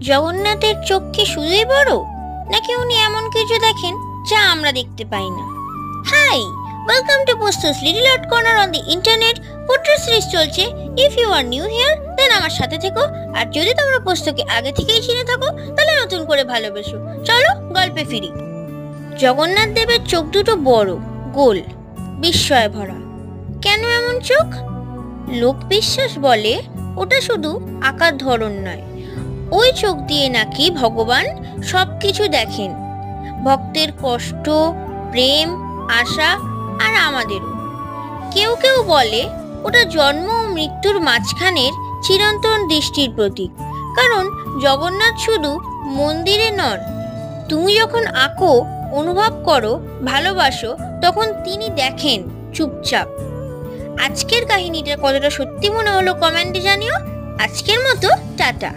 জগন্নাথের চোখ কি শুধুই বড়, নাকি উনি এমন কিছু দেখেন যা আমরা দেখতে পাই না? Hi, welcome to posts little art corner on the internet. Portrait series চলছে। If you are new here then আমার সাথে থেকো, আর যদি তোমরা পোস্টকে আগে থেকেই চিনে থাকো তাহলে নতুন করে ভালোবেসো। চলো গল্পে ফিরি। জগন্নাথ দেবের চোখ দুটো বড়, গোল, বিস্ময়ে ভরা। কেন এমন চোখ? লোক বিশ্বাস বলে ওটা শুধু আকার ধরন নয়, ওই চোখ দিয়ে নাকি ভগবান সবকিছু দেখেন। ভক্তের কষ্ট, প্রেম, আশা, আর আমাদেরও। কেউ কেউ বলে ওটা জন্ম ও মৃত্যুর মাঝখানের চিরন্তন দৃষ্টির প্রতীক। কারণ জগন্নাথ শুধু মন্দিরে নন, তুমি যখন আঁকো, অনুভব করো, ভালোবাসো, তখন তিনি দেখেন চুপচাপ। আজকের কাহিনীটা কতটা সত্যি মনে হলো কমেন্টে জানিও। আজকের মতো টাটা।